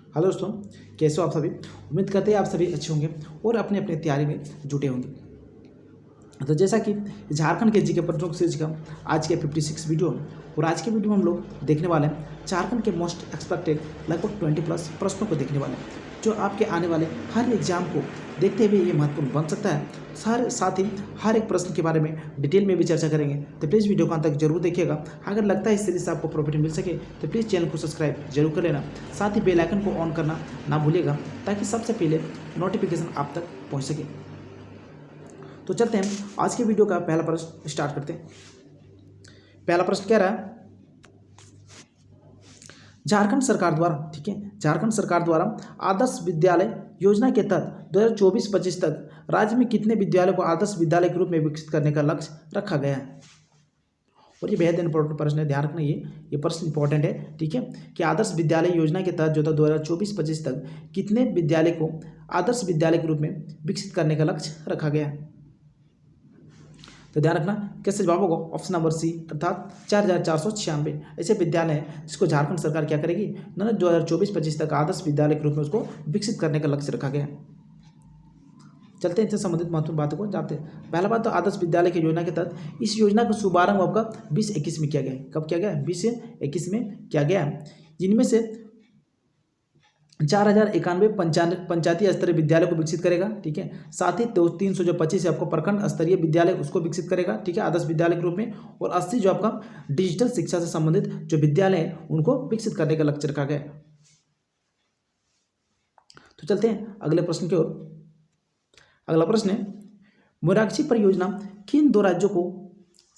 Hello दोस्तों, कैसे हो आप सभी। उम्मीद करते हैं आप सभी अच्छे होंगे और अपने अपने तैयारी में जुटे होंगे। तो जैसा कि झारखंड के जीके प्रश्नों सीरीज का आज के 56 वीडियो और आज के वीडियो में हम लोग देखने वाले हैं झारखंड के मोस्ट एक्सपेक्टेड लगभग 20+ प्रश्नों को देखने वाले हैं, जो आपके आने वाले हर एग्जाम को देखते हुए ये महत्वपूर्ण बन सकता है। साथ ही हर एक प्रश्न के बारे में डिटेल में भी चर्चा करेंगे, तो प्लीज़ वीडियो को अंत तक जरूर देखिएगा। अगर लगता है इस सीरीज से आपको प्रॉफिट मिल सके तो प्लीज़ चैनल को सब्सक्राइब जरूर कर लेना, साथ ही बेल आइकन को ऑन करना ना भूलिएगा ताकि सबसे पहले नोटिफिकेशन आप तक पहुंच सके। तो चलते हैं आज के वीडियो का पहला प्रश्न स्टार्ट करते हैं। पहला प्रश्न कह रहा है, झारखंड सरकार द्वारा, ठीक है, झारखंड सरकार द्वारा आदर्श विद्यालय योजना के तहत 2024-25 तक राज्य में कितने विद्यालयों को आदर्श विद्यालय के रूप में विकसित करने का लक्ष्य रखा गया है। और ये बेहद इंपॉर्टेंट प्रश्न है, ध्यान रखना, ये प्रश्न इंपॉर्टेंट है, ठीक है, कि आदर्श विद्यालय योजना के तहत जो था 2024-25 तक कितने विद्यालय को आदर्श विद्यालय के रूप में विकसित करने का लक्ष्य रखा गया है। तो ध्यान रखना, कैसे जवाब होगा ऑप्शन नंबर सी, अर्थात 4496 ऐसे विद्यालय हैं जिसको झारखंड सरकार क्या करेगी, 2024-25 तक आदर्श विद्यालय के रूप में उसको विकसित करने का लक्ष्य रखा गया है। चलते हैं इनसे संबंधित महत्वपूर्ण बातों को जानते हैं। पहला बात तो आदर्श विद्यालय की योजना के तहत इस योजना का शुभारंभ आपका 2021 में किया गया है। कब किया गया है? 2021 में किया गया है, जिनमें से 4091 पंचायती स्तरीय विद्यालय को विकसित करेगा, ठीक है। साथ ही 325 आपको प्रखंड स्तरीय विद्यालय उसको विकसित करेगा, ठीक है, आदर्श विद्यालय के रूप में। और 80 जो आपका डिजिटल शिक्षा से संबंधित जो विद्यालय हैं उनको विकसित करने का लक्ष्य रखा गया। तो चलते हैं अगले प्रश्न की ओर। अगला प्रश्न है, मोराक्षी परियोजना किन दो राज्यों को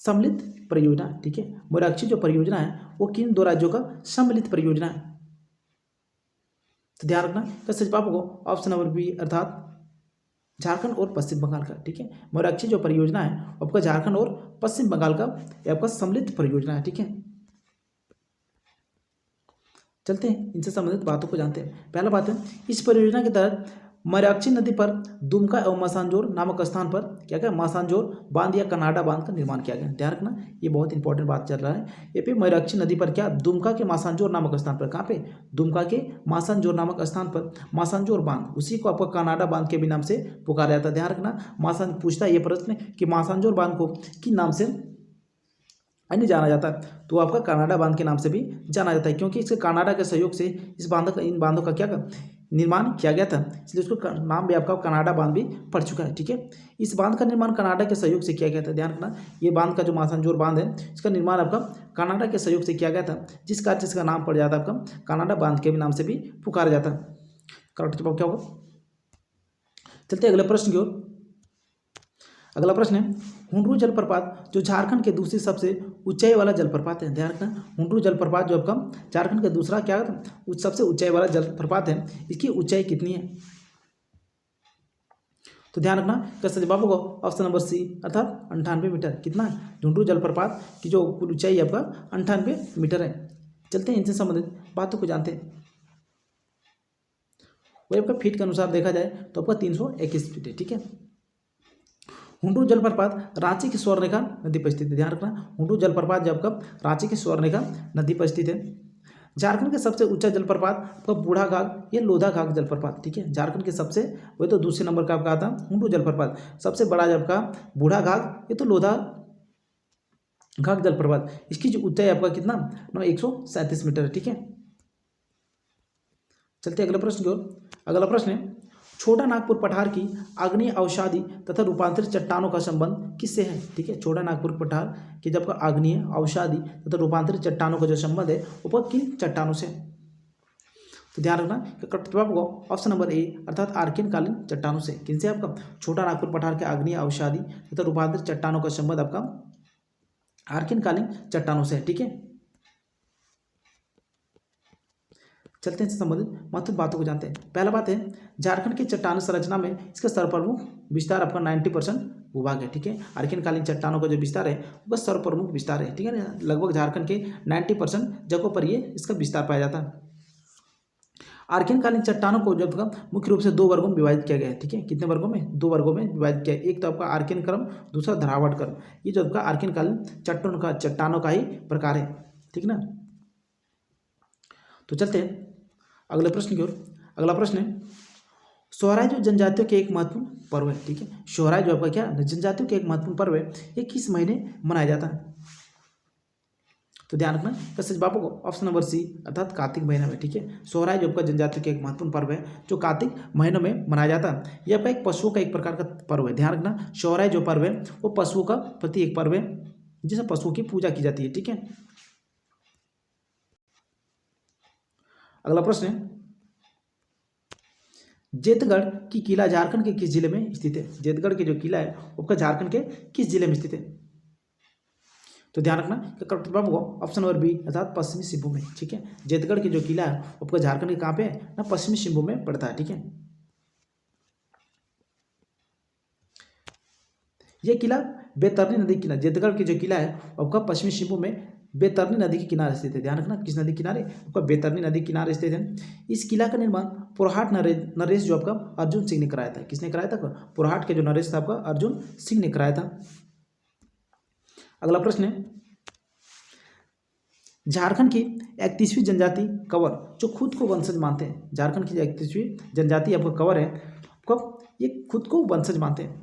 सम्मिलित परियोजना, ठीक है, मोराक्षी जो परियोजना है वो किन दो राज्यों का सम्मिलित परियोजना है। तो ध्यान रखना, कैसे जवाब होगा ऑप्शन नंबर बी, अर्थात झारखंड और पश्चिम बंगाल का, ठीक है। मोराक्षी जो परियोजना है आपका झारखंड और पश्चिम बंगाल का आपका सम्मिलित परियोजना है, ठीक है। चलते हैं इनसे संबंधित बातों को जानते हैं। पहला बात है, इस परियोजना के तहत मराक्षी नदी पर दुमका एवं मासांजोर नामक स्थान पर क्या क्या मासांजोर बांध या कनाडा बांध का निर्माण किया गया। ध्यान रखना, ये बहुत इंपॉर्टेंट बात चल रहा है। ये पे मराक्षी नदी पर क्या दुमका के मासांजोर नामक स्थान पर, कहाँ पे, दुमका के मासांजोर नामक स्थान पर मासांजोर बांध, उसी को आपका कनाडा बांध के भी नाम से पुकारा जाता है। ध्यान रखना, मासान पूछता है ये प्रश्न कि मासांजोर बांध को किन नाम से अन्य जाना जाता है, तो आपका कनाडा बांध के नाम से भी जाना जाता है, क्योंकि इसके कनाडा के सहयोग से इन बांधों का क्या निर्माण किया गया था, इसलिए उसको नाम भी आपका कनाडा बांध भी पड़ चुका है, ठीक है। इस बांध का निर्माण कनाडा के सहयोग से किया गया था। ध्यान रखना, ये बांध का जो मासांजोर बांध है इसका निर्माण आपका कनाडा के सहयोग से किया गया था, जिस कारण इसका नाम पड़ जाता है आपका कनाडा बांध के नाम से भी पुकारा जाता है। करेक्ट जवाब क्या होगा। चलते अगले प्रश्न की ओर। अगला प्रश्न है, हुंडरू जलप्रपात जो झारखंड के दूसरी सबसे ऊंचाई वाला जलप्रपात है। ध्यान रखना, हुंडरू जलप्रपात जो आपका झारखंड का दूसरा क्या सबसे ऊंचाई वाला जलप्रपात है, इसकी ऊंचाई कितनी है। तो ध्यान रखना, कैसा जवाब होगा ऑप्शन नंबर सी, अर्थात 98 मीटर। कितना है हुंडरू जलप्रपात की जो कुल ऊंचाई आपका 98 मीटर है। चलते हैं इनसे संबंधित बातों को जानते हैं। वही आपका फीट के अनुसार देखा जाए तो आपका 321 फीट है, ठीक है। हुंडरू जलप्रपात रांची की स्वर्णरेखा नदी पर स्थित है। ध्यान रखना, हुंडरू जलप्रपात जब कब रांची की स्वर्णरेखा नदी पर स्थित है। झारखंड के सबसे ऊंचा जलप्रपात आपका बूढ़ा घाघ या लोधा घाघ जलप्रपात, ठीक है। झारखंड के सबसे, वही तो दूसरे नंबर का आपका आता हुंडरू जलप्रपात, सबसे बड़ा जब का बूढ़ा घाघ, ये तो लोधा घाघ जलप्रपात, इसकी जो ऊंचाई आपका कितना 137 मीटर है, ठीक है। चलते अगले प्रश्न की ओर। अगला प्रश्न है, छोटा नागपुर पठार की आग्नेय अवसादी तथा रूपांतरित चट्टानों का संबंध किससे है, ठीक है। छोटा नागपुर पठार की जब का आग्नेय अवसादी तथा रूपांतरित चट्टानों का जो संबंध है वो किन चट्टानों से। तो ध्यान रखना, जवाब होगा ऑप्शन नंबर ए, अर्थात आर्कियनकालीन चट्टानों से। किनसे आपका छोटा नागपुर पठार के आग्नेय अवसादी तथा रूपांतरित चट्टानों का संबंध आपका आर्कियनकालीन चट्टानों से, ठीक है। चलते हैं इससे संबंधित महत्वपूर्ण बातों को जानते हैं। पहला बात है, झारखंड की चट्टान संरचना में इसका सर्वप्रमुख विस्तार आपका 90% भूभाग है, ठीक है। आर्कियनकालीन चट्टानों का जो विस्तार है वह सर्वप्रमुख विस्तार है, ठीक है ना। लगभग झारखंड के 90% जगहों पर ये इसका विस्तार पाया जाता है। आर्कियनकालीन चट्टानों को जब मुख्य रूप से 2 वर्गों में विभाजित किया गया है, ठीक है। कितने वर्गों में? 2 वर्गों में विभाजित किया है। एक तो आपका आर्कियन क्रम, दूसरा धरावट क्रम। ये जो आपका आर्कियनकालीन चट्टानों का ही प्रकार है, ठीक ना। तो चलते हैं अगले प्रश्न की ओर। अगला प्रश्न है, सोहराय जो जनजातियों के एक महत्वपूर्ण पर्व है, ठीक है। सोहराय जो आपका क्या जनजातियों के एक महत्वपूर्ण पर्व है, ये किस महीने मनाया जाता है? तो ध्यान रखना इसका सही जवाब होगा ऑप्शन नंबर सी, अर्थात कार्तिक महीने में, ठीक है। सोहराय जो आपका जनजातियों के एक महत्वपूर्ण पर्व है जो कार्तिक महीनों में मनाया जाता है। यह आपका एक पशुओं का एक प्रकार का पर्व है। ध्यान रखना सोहराय जो पर्व है वो पशुओं का प्रति एक पर्व है जिसमें पशुओं की पूजा की जाती है, ठीक है। अगला प्रश्न है, जेतगढ़ की किला झारखंड के किस जिले में स्थित है? जेतगढ़ के जो किला है वो आपका झारखंड के किस जिले में स्थित है? तो ध्यान रखना कि करेक्ट जवाब होगा ऑप्शन नंबर बी, अर्थात पश्चिमी सिंहभूम में, ठीक है। जेतगढ़ के जो किला है वो आपका झारखंड के कहाँ पे है ना, पश्चिमी सिंहभूम में पड़ता है, ठीक है। ये किला बैतरनी नदी के किनारे, जेतगढ़ की जो किला है वो आपका पश्चिमी सिंहभूम में बैतरनी नदी के किनारे स्थित है। ध्यान रखना किस नदी किनारे, आपका बैतरनी नदी के किनारे स्थित है। इस किला का निर्माण पुरहाट नरेश जो आपका अर्जुन सिंह ने कराया था। किसने कराया था? पुरहाट के जो नरेश था आपका अर्जुन सिंह ने कराया था। अगला प्रश्न है, झारखंड की 31वीं जनजाति कंवर जो खुद को वंशज मानते हैं, झारखंड की जो 31वीं जनजाति आपका कंवर है आपका ये खुद को वंशज मानते हैं।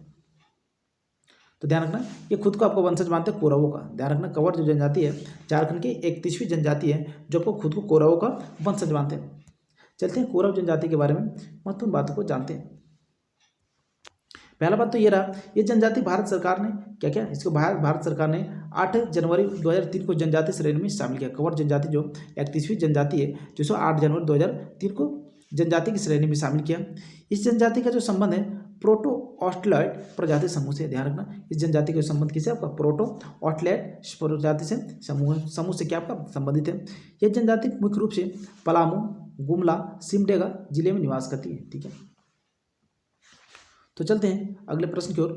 तो ध्यान रखना ये खुद को आपको वंशज मानते हैं कौरवों का। ध्यान रखना कंवर जो जनजाति है झारखंड की 31वीं जनजाति है जो आपको खुद को कौरवों का वंशज मानते हैं। चलते हैं कौरव जनजाति के बारे में महत्वपूर्ण बातों को जानते हैं। पहला बात तो ये रहा, ये जनजाति भारत सरकार ने क्या क्या इसको भारत सरकार ने 8 जनवरी 2003 को जनजाति श्रेणी में शामिल किया। कंवर जनजाति जो 31वीं जनजाति है जिसको 8 जनवरी 2003 को जनजाति की श्रेणी में शामिल किया। इस जनजाति का जो संबंध है प्रोटो ऑस्ट्रेलॉइड प्रजाति समूह से। ध्यान रखना इस जनजाति का संबंध किसे, आपका प्रोटो ऑस्ट्रेलॉइड प्रजाति से समूह से क्या आपका संबंधित है। यह जनजाति मुख्य रूप से पलामू, गुमला, सिमडेगा जिले में निवास करती है, ठीक है। तो चलते हैं अगले प्रश्न की ओर।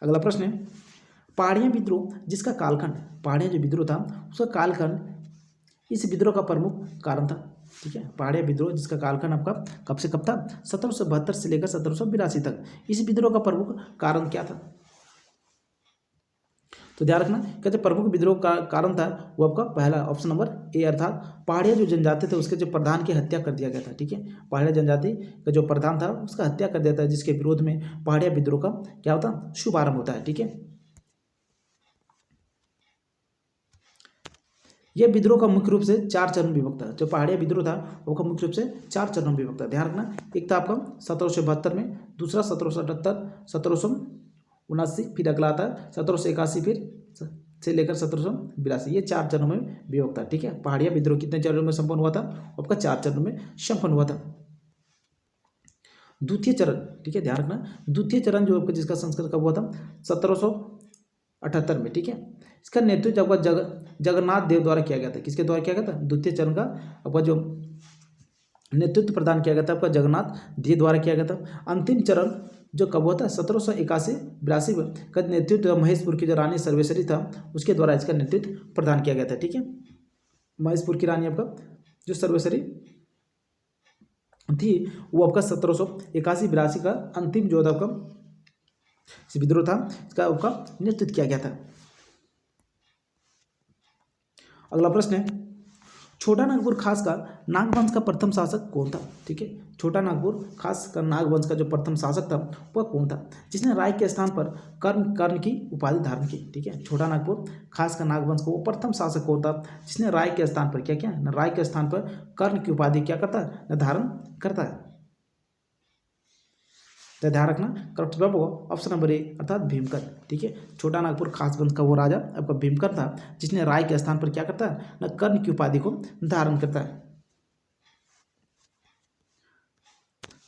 अगला प्रश्न है, पहाड़िया विद्रोह जिसका कालखंड, पहाड़िया जो विद्रोह था उसका कालखंड, इस विद्रोह का प्रमुख कारण था, ठीक है। पहाड़िया विद्रोह जिसका कालखंड आपका कब से कब था? 1772 से लेकर 1782 तक। इस विद्रोह का प्रमुख कारण क्या था? तो ध्यान रखना कहते प्रमुख विद्रोह का कारण था वो आपका पहला ऑप्शन नंबर ए, अर्थात पहाड़िया जो जनजाति थे उसके जो प्रधान की हत्या कर दिया गया था, ठीक है। पहाड़िया जनजाति का जो प्रधान था उसका हत्या कर दिया था जिसके विरोध में पहाड़िया विद्रोह का क्या होता है, शुभारंभ होता है, ठीक है। यह विद्रोह का मुख्य रूप से 4 चरण में विभक्त था। जो पहाड़िया विद्रोह था वो का मुख्य रूप से 4 चरणों में विभक्त था। ध्यान रखना एक था आपका 1772 में, दूसरा 1778, 1779, फिर अगला आता है 1781, फिर से लेकर 1782। ये 4 चरणों में विभक्त था, ठीक है। पहाड़िया विद्रोह कितने चरणों में संपन्न हुआ था? आपका 4 चरणों में संपन्न हुआ था। द्वितीय चरण, ठीक है, ध्यान रखना द्वितीय चरण जो आपका जिसका संस्करण कब हुआ था? 1778 में, ठीक है। इसका नेतृत्व आपका जगन्नाथ देव द्वारा किया गया था। किसके द्वारा किया गया था? द्वितीय चरण का आपका जो नेतृत्व प्रदान किया गया था आपका जगन्नाथ देव द्वारा किया गया था। अंतिम चरण जो कब हुआ था? 1781-82 का नेतृत्व महेशपुर की जो रानी सर्वेश्वरी था उसके द्वारा इसका नेतृत्व प्रदान किया गया था, ठीक है। महेशपुर की रानी आपका जो सर्वेश्वरी थी वो आपका 1781-82 का अंतिम जो था आपका विद्रोह था इसका आपका नेतृत्व किया गया था। अगला प्रश्न है, छोटा नागपुर खास का नागवंश का प्रथम शासक कौन था? ठीक है, छोटा नागपुर खास का नागवंश का जो प्रथम शासक था वह कौन था जिसने राय के स्थान पर कर्ण की उपाधि धारण की? ठीक है, छोटा नागपुर खास का नागवंश को वो प्रथम शासक कौन था जिसने राय के स्थान पर क्या किया? राय के स्थान पर कर्ण की उपाधि क्या करता है? धारण करता है। तो ध्यान रखना करेक्ट जवाब होगा ऑप्शन नंबर ए, अर्थात भीमकर्ण। ठीक है, छोटा नागपुर खास वंश का वो राजा आपका भीमकर्ण था जिसने राय के स्थान पर क्या करता है? न कर्ण की उपाधि को धारण करता है।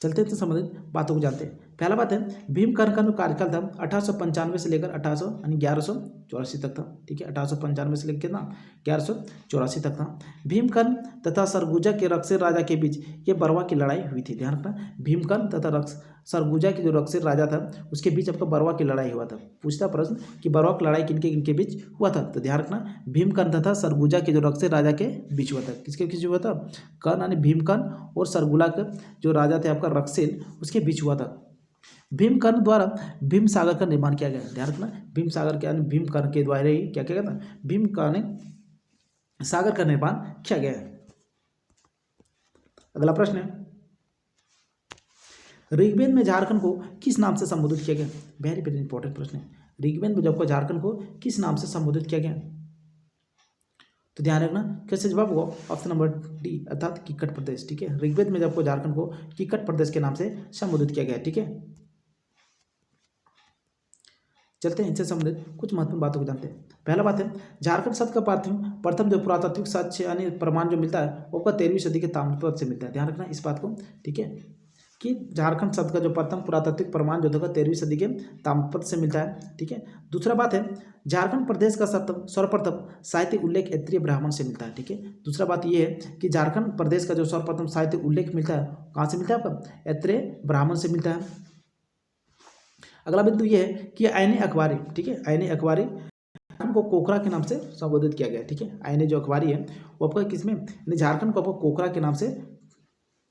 चलते हैं तो संबंधित बातों को जानते हैं। पहला बात है भीमकर्ण का जो कार्यकाल था 1895 से लेकर 1184 तक था। ठीक है, 1895 से लेकर कितना? 1184 तक था। भीमकर्ण तथा सरगुजा के रक्षित राजा के बीच ये बरवा की लड़ाई हुई थी। ध्यान रखना, भीमकर्ण तथा सरगुजा के जो रक्षित राजा था उसके बीच आपका बरवा की लड़ाई हुआ था। पूछता प्रश्न कि बरवा की लड़ाई किनके किनके बीच हुआ था? तो ध्यान रखना भीमकर्ण तथा सरगुजा के जो रक्षित राजा के बीच हुआ था। किसके बीच हुआ था? कर्ण यानी भीमकर्ण और सरगुजा के जो राजा थे आपका रक्षित उसके बीच हुआ था। भीमकर्ण द्वारा भीम सागर का निर्माण किया गया। ध्यान रखना भीम सागर के यानी भीमकर्ण के द्वारा ही क्या किया गया था? भीमकर्ण सागर का निर्माण किया गया है। अगला प्रश्न है, ऋग्वेद में झारखंड को किस नाम से संबोधित किया गया? वेरी वेरी इंपॉर्टेंट प्रश्न है। ऋग्वेद में जब को झारखंड को किस नाम से संबोधित किया गया? तो ध्यान रखना, कैसे जवाब होगा? ऑप्शन नंबर डी अर्थात किक्कट प्रदेश। ठीक है, ऋग्वेद में जब को झारखंड को किक्कट प्रदेश के नाम से संबोधित किया गया। ठीक है, चलते हैं इनसे संबंधित कुछ महत्वपूर्ण बातों को जानते हैं। पहला बात है, झारखंड शब्द का प्रथम जो पुरातात्विक साक्ष्य यानी प्रमाण जो मिलता है वो 13वीं सदी के ताम्रपत्र से मिलता है। ध्यान रखना इस बात को। ठीक है, कि झारखंड शब्द का जो प्रथम पुरातात्विक प्रमाण जो था 13वीं सदी के ताम्रपत्र से मिलता है। ठीक है, दूसरा बात है, झारखंड प्रदेश का सर्वप्रथम साहित्य उल्लेख ऐत्रेय ब्राह्मण से मिलता है। ठीक है, दूसरा बात यह है कि झारखंड प्रदेश का जो सर्वप्रथम साहित्य उल्लेख मिलता है कहाँ से मिलता है? आपका ऐत्रेय ब्राह्मण से मिलता है। अगला बिंदु ये है कि आईने अखबारी, ठीक है, आईने अखबारी झारखंड को कोकरा के नाम से संबोधित किया गया। ठीक है, आईने जो अखबारी है वो आपका किसमें, यानी झारखंड को आपको कोकरा के नाम से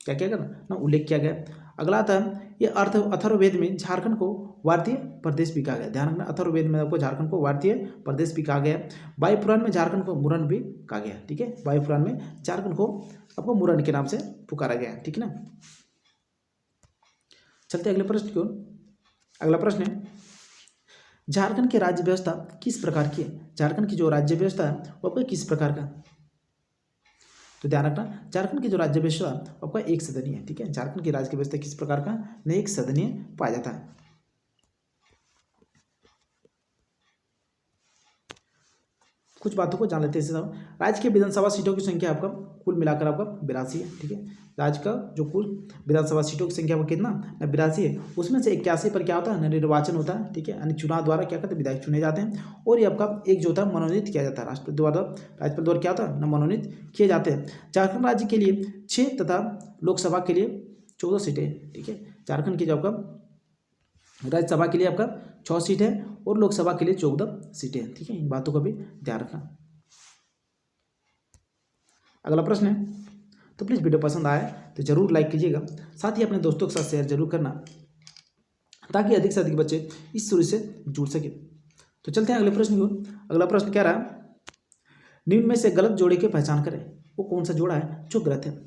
क्या किया गया ना, उल्लेख किया गया। अगला आता है, ये अथर्ववेद में झारखंड को भारतीय प्रदेश भी कहा गया। ध्यान रखना, अथर्ववेद में आपको झारखंड को भारतीय प्रदेश भी कहा गया। वायु पुराण में झारखंड को मुरन भी कहा गया। ठीक है, वायु पुराण में झारखंड को आपको मुरन के नाम से पुकारा गया। ठीक है ना, चलते अगले प्रश्न की ओर। अगला प्रश्न है, झारखंड की राज्य व्यवस्था किस प्रकार की है? झारखंड की जो राज्य व्यवस्था है वो आपका किस प्रकार का? तो ध्यान रखना, झारखंड की जो राज्य व्यवस्था आपका एक सदनीय है। ठीक है, झारखंड की राज्य व्यवस्था किस प्रकार का? नहीं, एक सदनीय पाया जाता है। कुछ बातों को जान लेते हैं। राज्य की विधानसभा सीटों की संख्या आपका कुल मिलाकर आपका 82 है। ठीक है, राज्य का जो कुल विधानसभा सीटों की संख्या वो कितना 82 है। उसमें से 81 पर क्या होता है? निर्वाचन होता है। ठीक है, यानी चुनाव द्वारा क्या करते हैं? विधायक चुने जाते हैं। और ये आपका एक जो होता है मनोनीत किया जाता है राज्यपाल द्वारा क्या होता है ना, मनोनीत किए जाते हैं। झारखंड राज्य के लिए 6 तथा लोकसभा के लिए 14 सीटें। ठीक है, झारखंड की जो आपका राज्यसभा के लिए आपका 6 सीट है और लोकसभा के लिए 14 सीटें हैं। ठीक है, इन बातों का भी ध्यान रखना। अगला प्रश्न है, तो प्लीज़ वीडियो पसंद आए तो जरूर लाइक कीजिएगा, साथ ही अपने दोस्तों के साथ शेयर जरूर करना ताकि अधिक से अधिक बच्चे इस सूर्य से जुड़ सके। तो चलते हैं अगले प्रश्न की ओर। अगला प्रश्न क्या रहा, निम्न में से गलत जोड़े की पहचान करें। वो कौन सा जोड़ा है जो गलत है?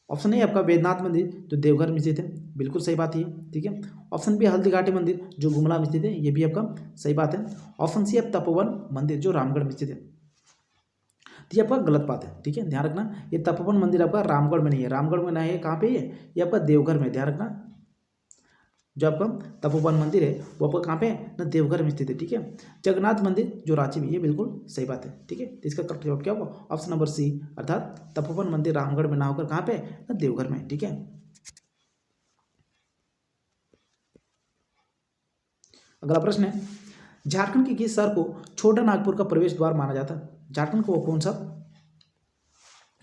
ऑप्शन ए आपका वैद्यनाथ मंदिर जो देवघर में स्थित है, बिल्कुल सही बात है। ठीक है, ऑप्शन बी हल्दी घाटी मंदिर जो गुमला में स्थित है, ये भी आपका सही बात है। ऑप्शन सी तपोवन मंदिर जो रामगढ़ में स्थित है, तो ये आपका गलत बात है। ठीक है, ध्यान रखना, ये तपोवन मंदिर आपका रामगढ़ में नहीं है। रामगढ़ में नहीं है, कहाँ पे है? ये आपका देवघर में। ध्यान रखना, जो आपका तपोवन मंदिर है वो आपका कहाँ पे है ना, देवघर में स्थित है। ठीक है, जगन्नाथ मंदिर जो रांची में, ये बिल्कुल सही बात है। ठीक है, तो इसका करेक्ट जवाब क्या होगा? ऑप्शन नंबर सी अर्थात तपोवन मंदिर रामगढ़ में ना होकर कहाँ पे ना, देवघर में। ठीक है, अगला प्रश्न है, झारखंड के किस शहर को छोटा नागपुर का प्रवेश द्वार माना जाता है? झारखंड को कौन सा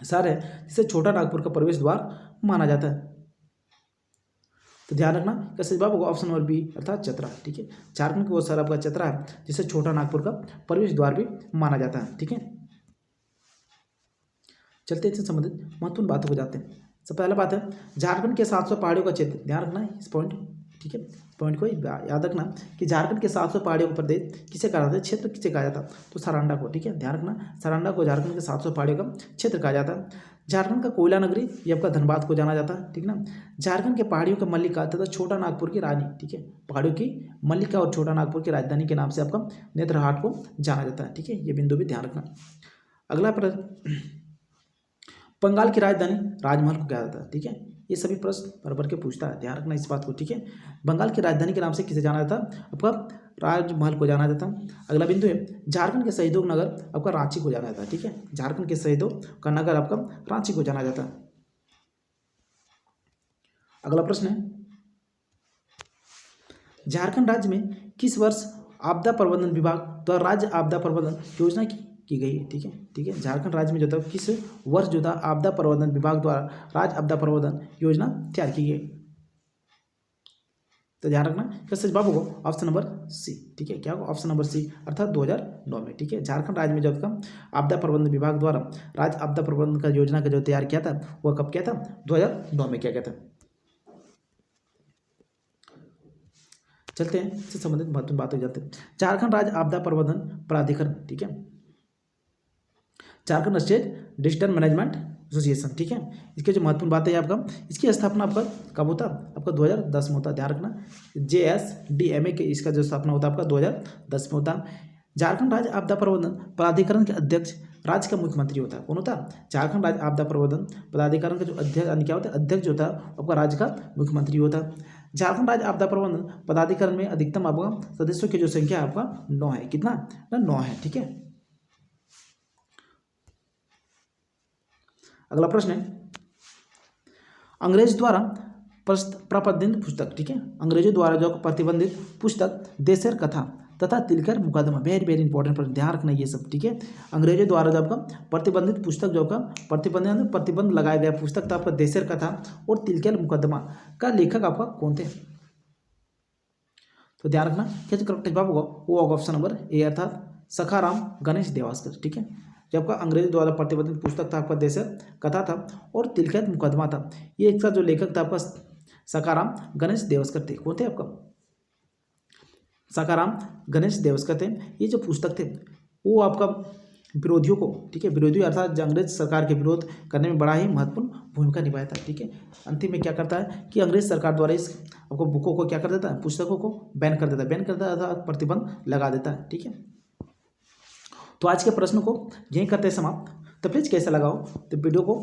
शहर है जिसे छोटा नागपुर का प्रवेश द्वार माना जाता है? तो ध्यान रखना, कैसे जवाब होगा? ऑप्शन नंबर बी अर्थात चतरा। ठीक है, झारखंड का वो शहर आपका चतरा है जिसे छोटा नागपुर का प्रवेश द्वार भी माना जाता है। ठीक है, चलते इससे संबंधित महत्वपूर्ण बातों को जानते हैं। सबसे पहला बात है, झारखंड के 700 पहाड़ियों का क्षेत्र। ध्यान रखना इस पॉइंट। ठीक है, पॉइंट को याद रखना कि झारखंड के 700 पहाड़ियों का प्रदेश किसे कहा जाता है, क्षेत्र किसे कहा जाता है? तो सरांडा को। ठीक है, ध्यान रखना, सरांडा को झारखंड के 700 पहाड़ियों का क्षेत्र कहा जाता है। झारखंड का कोयला नगरी ये आपका धनबाद को जाना जाता है। ठीक ना, झारखंड के पहाड़ियों का मल्लिका तथा छोटा नागपुर की रानी। ठीक है, पहाड़ियों की मल्लिका और छोटा नागपुर की राजधानी के नाम से आपका नेत्रहाट को जाना जाता है। ठीक है, ये बिंदु भी ध्यान रखना। अगला प्रश्न, बंगाल की राजधानी राजमहल को कहा जाता है। ठीक है, ये सभी प्रश्न भर के पूछता है, ध्यान रखना इस बात को। ठीक है, बंगाल की राजधानी के नाम से किसे जाना जाता है? आपका राजमहल को जाना जाता है। अगला बिंदु है, झारखंड के शहीदों का नगर आपका रांची को जाना जाता है। ठीक है, झारखंड के शहीदों का नगर आपका रांची को जाना जाता है। अगला प्रश्न है, झारखंड राज्य में किस वर्ष आपदा प्रबंधन विभाग द्वारा राज्य आपदा प्रबंधन योजना की गई है? ठीक है, ठीक है, झारखंड राज्य में जो था किस वर्ष जो था आपदा प्रबंधन विभाग द्वारा राज्य आपदा प्रबंधन योजना तैयार की गई? तो ध्यान रखना, कैसे जवाब होगा? Option number C. ठीक है, क्या होगा? ऑप्शन नंबर सी अर्थात 2009 में। ठीक है, झारखंड राज्य में जब का आपदा प्रबंधन विभाग द्वारा राज्य आपदा प्रबंधन का योजना का जो तैयार किया था वह कब किया था? 2009 में किया गया था। चलते हैं इससे संबंधित महत्वपूर्ण बातें जानते हैं। झारखंड राज्य आपदा प्रबंधन प्राधिकरण। ठीक है, Jharkhand state digital management association, ठीक है। इसके जो महत्वपूर्ण बात है आपका, इसकी स्थापना आपका कब होता है, आपका 2010 में होता है, ध्यान रखना। JSDMA के इसका जो स्थापना होता है आपका 2010 में होता है। झारखंड राज्य आपदा प्रबंधन प्राधिकरण के अध्यक्ष राज्य का मुख्यमंत्री होता है, कौन होता है, झारखंड राज्य आपदा प्रबंधन प्राधिकरण का जो अध्यक्ष यानी क्या होता है, अध्यक्ष जो होता है आपका राज्य का मुख्यमंत्री होता है। झारखंड राज्य आपदा प्रबंधन प्राधिकरण में अधिकतम आपका सदस्यों की जो संख्या आपका 9 है, कितना, 9 है, ठीक है। अगला प्रश्न है, अंग्रेज द्वारा प्रतिबंधित पुस्तक, ठीक है, अंग्रेजों द्वारा जो प्रतिबंधित पुस्तक देशर कथा तथा तिलकर मुकदमा, वेरी वेरी इंपॉर्टेंट प्रश्न, ध्यान रखना ये सब, ठीक है। अंग्रेजों द्वारा जो आपका प्रतिबंधित पुस्तक जो आपका प्रतिबंध लगाया गया पुस्तक था आपका देशर कथा और तिलकर मुकदमा का लेखक आपका कौन थे, तो ध्यान रखना क्या जो करेक्ट जवाब होगा वो होगा ऑप्शन नंबर ए अर्थात सखाराम गणेश देवास्कर, ठीक है। जब आपका अंग्रेजों द्वारा प्रतिबंधित पुस्तक था आपका देशर कथा था और तिलकर मुकदमा था, ये एक साथ जो लेखक था आपका सखाराम गणेश देवास्कर थे, कौन थे आपका, सखाराम गणेश देवास्कर थे। ये जो पुस्तक थे वो आपका विरोधियों को, ठीक है, विरोधियों अर्थात अंग्रेज सरकार के विरोध करने में बड़ा ही महत्वपूर्ण भूमिका निभाया था, ठीक है। अंतिम में क्या करता है कि अंग्रेज सरकार द्वारा इस आपको बुकों को क्या कर देता है, पुस्तकों को बैन कर देता है अर्थात प्रतिबंध लगा देता है, ठीक है। तो आज के प्रश्न को यहीं करते हैं समाप्त। तो प्लीज कैसा लगाओ तो वीडियो को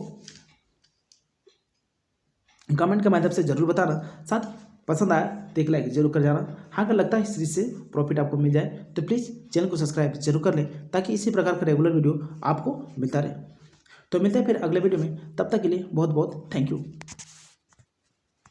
कमेंट के माध्यम से जरूर बताना, साथ पसंद आया तो एक लाइक जरूर कर जाना। हाँ अगर लगता है इस सीरीज से प्रॉफिट आपको मिल जाए तो प्लीज़ चैनल को सब्सक्राइब जरूर कर लें ताकि इसी प्रकार का रेगुलर वीडियो आपको मिलता रहे। तो मिलते हैं फिर अगले वीडियो में, तब तक के लिए बहुत बहुत थैंक यू।